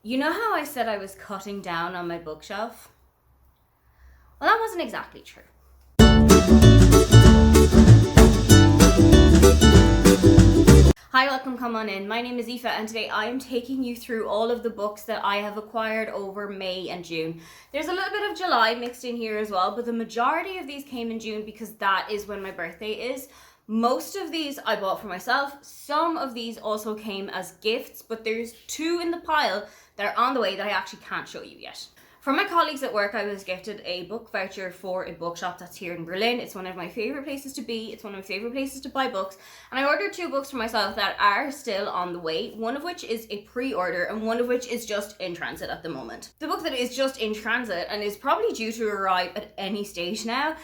You know how I said I was cutting down on my bookshelf? Well, that wasn't exactly true. Hi, welcome, come on in. My name is Aoife and today I am taking you through all of the books that I have acquired over May and June. There's a little bit of July mixed in here as well, but the majority of these came in June because that is when my birthday is. Most of these I bought for myself. Some of these also came as gifts, but there's two in the pile that are on the way that I actually can't show you yet. From my colleagues at work, I was gifted a book voucher for a bookshop that's here in Berlin. It's one of my favorite places to be. It's one of my favorite places to buy books. And I ordered two books for myself that are still on the way, one of which is a pre-order and one of which is just in transit at the moment. The book that is just in transit and is probably due to arrive at any stage now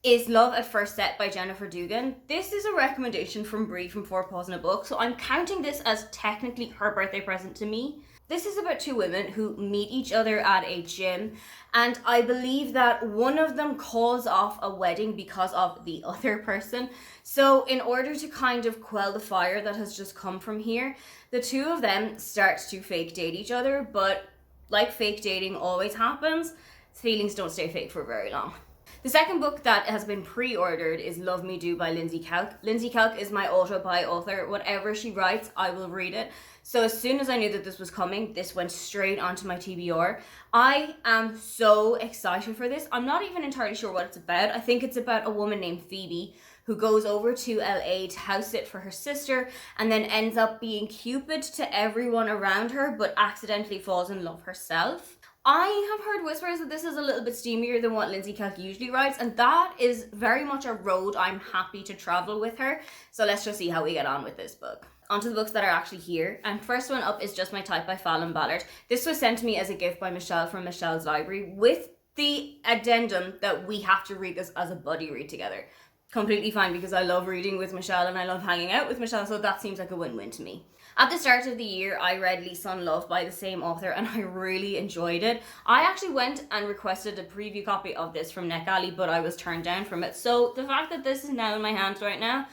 is Love at First Set by Jennifer Dugan. This is a recommendation from Brie from Four Paws in a Book, so I'm counting this as technically her birthday present to me. This is about two women who meet each other at a gym, and I believe that one of them calls off a wedding because of the other person. So in order to kind of quell the fire that has just come from here, the two of them start to fake date each other, but like fake dating always happens, feelings don't stay fake for very long. The second book that has been pre-ordered is Love Me Do by Lindsay Kelk. Lindsay Kelk is my auto-buy author. Whatever she writes, I will read it. So as soon as I knew that this was coming, this went straight onto my TBR. I am so excited for this. I'm not even entirely sure what it's about. I think it's about a woman named Phoebe who goes over to LA to house sit for her sister and then ends up being Cupid to everyone around her, but accidentally falls in love herself. I have heard whispers that this is a little bit steamier than what Lindsay Kelk usually writes, and that is very much a road I'm happy to travel with her. So let's just see how we get on with this book. Onto the books that are actually here. And first one up is Just My Type by Fallon Ballard. This was sent to me as a gift by Michelle from Michelle's library with the addendum that we have to read this as a buddy read together. Completely fine because I love reading with Michelle and I love hanging out with Michelle, so that seems like a win-win to me. At the start of the year, I read Lisa on Love by the same author and I really enjoyed it. I actually went and requested a preview copy of this from NetGalley, but I was turned down from it. So the fact that this is now in my hands right now,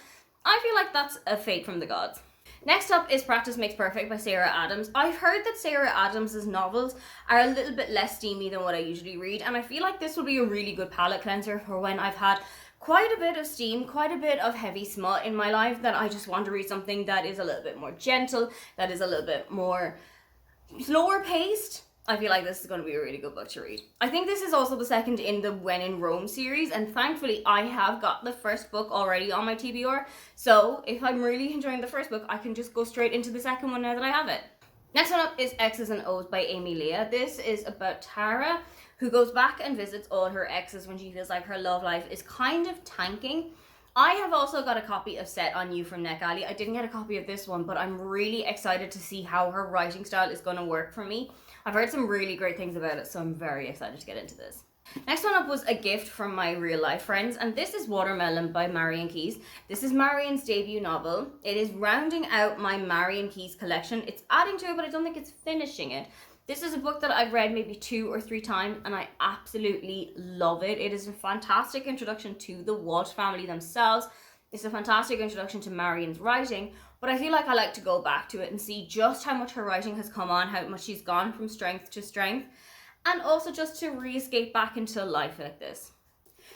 I feel like that's a fate from the gods. Next up is Practice Makes Perfect by Sarah Adams. I've heard that Sarah Adams' novels are a little bit less steamy than what I usually read, and I feel like this will be a really good palette cleanser for when I've had quite a bit of steam, quite a bit of heavy smut in my life, that I just want to read something that is a little bit more gentle, that is a little bit more slower paced. I feel like this is going to be a really good book to read. I think this is also the second in the When in Rome series, and thankfully I have got the first book already on my TBR, so if I'm really enjoying the first book, I can just go straight into the second one now that I have it. Next one up is X's and O's by Amy Leah. This is about Tara, who goes back and visits all her exes when she feels like her love life is kind of tanking. I have also got a copy of Set on You from NetGalley. I didn't get a copy of this one, but I'm really excited to see how her writing style is going to work for me. I've heard some really great things about it, so I'm very excited to get into this. Next one up was a gift from my real life friends, and this is Watermelon by Marion Keyes. This is Marion's debut novel. It is rounding out my Marion Keyes collection. It's adding to it, but I don't think it's finishing it. This is a book that I've read maybe 2 or 3 times and I absolutely love it. It is a fantastic introduction to the Walsh family themselves. It's a fantastic introduction to Marion's writing, but I feel like I like to go back to it and see just how much her writing has come on, how much she's gone from strength to strength, and also just to re-escape back into life like this.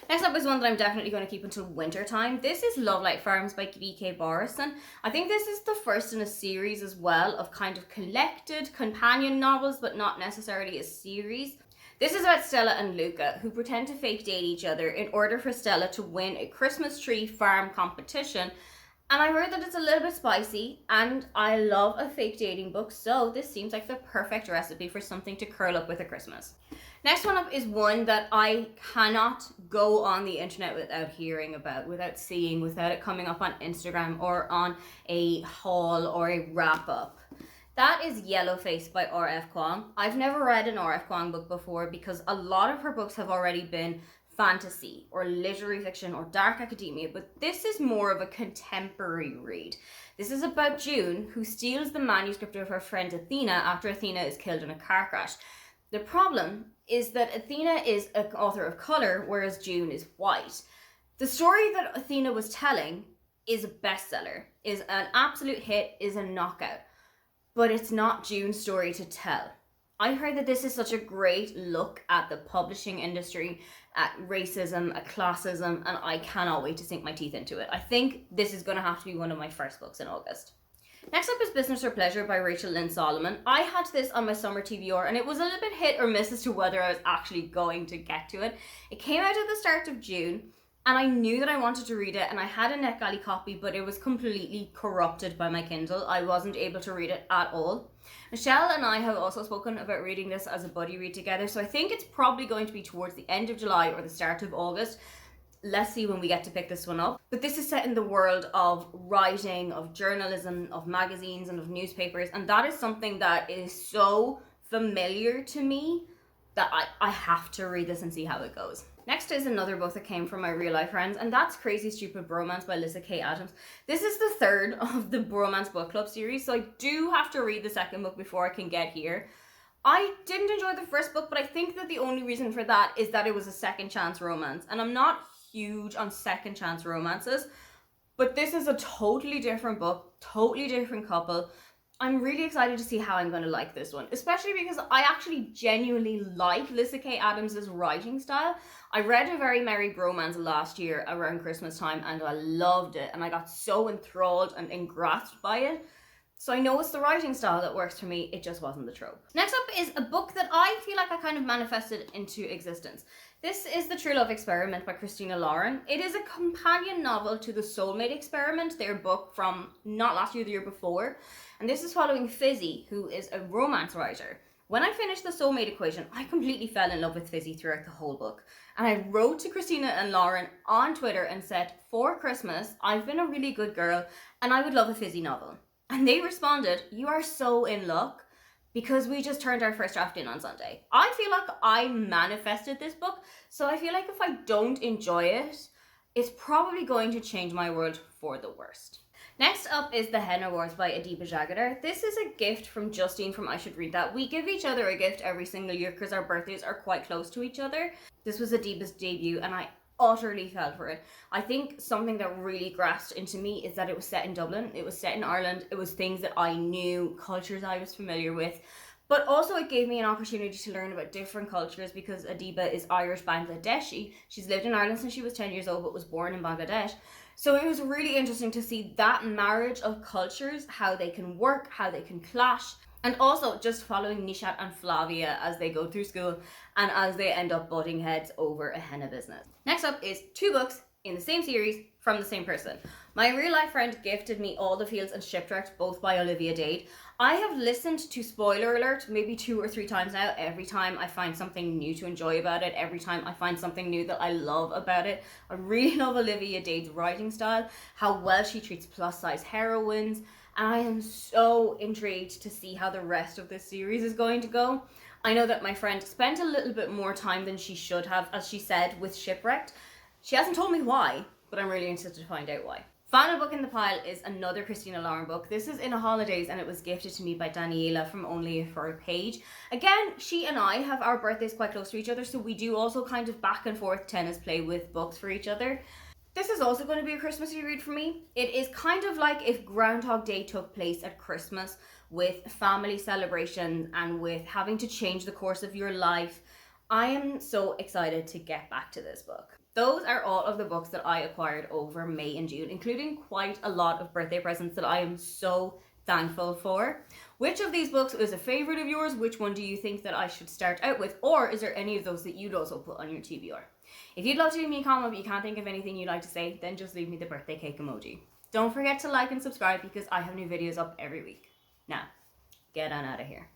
Next up is one that I'm definitely going to keep until winter time. This is Love Light Farms by B.K. Borison. I think this is the first in a series as well of kind of collected companion novels, but not necessarily a series. This is about Stella and Luca, who pretend to fake date each other in order for Stella to win a Christmas tree farm competition. And I heard that it's a little bit spicy, and I love a fake dating book, so this seems like the perfect recipe for something to curl up with at Christmas. Next one up is one that I cannot go on the internet without hearing about, without seeing, without it coming up on Instagram or on a haul or a wrap up. That is Yellowface by R.F. Kuang. I've never read an R.F. Kuang book before because a lot of her books have already been fantasy or literary fiction or dark academia, but this is more of a contemporary read. This is about June, who steals the manuscript of her friend Athena after Athena is killed in a car crash. The problem is that Athena is an author of color, whereas June is white. The story that Athena was telling is a bestseller, is an absolute hit, is a knockout, but it's not June's story to tell. I heard that this is such a great look at the publishing industry, at racism, at classism, and I cannot wait to sink my teeth into it. I think this is going to have to be one of my first books in August. Next up is Business or Pleasure by Rachel Lynn Solomon. I had this on my summer TBR and it was a little bit hit or miss as to whether I was actually going to get to it. It came out at the start of June and I knew that I wanted to read it, and I had a NetGalley copy, but it was completely corrupted by my Kindle. I wasn't able to read it at all. Michelle and I have also spoken about reading this as a buddy read together, so I think it's probably going to be towards the end of July or the start of August. Let's see when we get to pick this one up. But this is set in the world of writing, of journalism, of magazines, and of newspapers, and that is something that is so familiar to me that I have to read this and see how it goes. Next is another book that came from my real life friends, and that's Crazy Stupid Bromance by Lyssa Kay Adams. This is the third of the Bromance book club series, so I do have to read the second book before I can get here. I didn't enjoy the first book, but I think that the only reason for that is that it was a second chance romance, and I'm not huge on second chance romances, but this is a totally different book, totally different couple. I'm really excited to see how I'm going to like this one, especially because I actually genuinely like Lyssa Kay Adams' writing style. I read A Very Merry Bromance last year around Christmas time and I loved it, and I got so enthralled and engrossed by it. So I know it's the writing style that works for me, it just wasn't the trope. Next up is a book that I feel like I kind of manifested into existence. This is The True Love Experiment by Christina Lauren. It is a companion novel to The Soulmate Experiment, their book from not last year, the year before. And this is following Fizzy, who is a romance writer. When I finished The Soulmate Equation, I completely fell in love with Fizzy throughout the whole book. And I wrote to Christina and Lauren on Twitter and said, for Christmas, I've been a really good girl and I would love a Fizzy novel. And they responded, you are so in luck, because we just turned our first draft in on Sunday. I feel like I manifested this book, so I feel like if I don't enjoy it, it's probably going to change my world for the worst. Next up is The Henna Wars by Adiba Jagadar. This is a gift from Justine from I Should Read That. We give each other a gift every single year because our birthdays are quite close to each other. This was Adiba's debut and I utterly fell for it. I think something that really grasped into me is that it was set in Dublin, it was set in Ireland, it was things that I knew, cultures I was familiar with, but also it gave me an opportunity to learn about different cultures because Adiba is Irish Bangladeshi. She's lived in Ireland since she was 10 years old but was born in Bangladesh. So it was really interesting to see that marriage of cultures, how they can work, how they can clash, and also just following Nishat and Flavia as they go through school and as they end up butting heads over a henna business. Next up is two books in the same series from the same person. My real life friend gifted me All the Fields and Shipwrecked, both by Olivia Dade. I have listened to Spoiler Alert maybe 2 or 3 times now. Every time I find something new to enjoy about it, every time I find something new that I love about it. I really love Olivia Dade's writing style, how well she treats plus size heroines, and I am so intrigued to see how the rest of this series is going to go. I know that my friend spent a little bit more time than she should have, as she said, with Shipwrecked. She hasn't told me why, but I'm really interested to find out why. Final book in the pile is another Christina Lauren book. This is In a Holidays and it was gifted to me by Daniela from Only for a Page. Again, she and I have our birthdays quite close to each other, so we do also kind of back and forth tennis play with books for each other. This is also going to be a Christmassy read for me. It is kind of like if Groundhog Day took place at Christmas, with family celebrations and with having to change the course of your life. I am so excited to get back to this book. Those are all of the books that I acquired over May and June, including quite a lot of birthday presents that I am so thankful for. Which of these books is a favorite of yours? Which one do you think that I should start out with? Or is there any of those that you'd also put on your TBR? If you'd love to leave me a comment but you can't think of anything you'd like to say, then just leave me the birthday cake emoji. Don't forget to like and subscribe because I have new videos up every week. Now, get on out of here.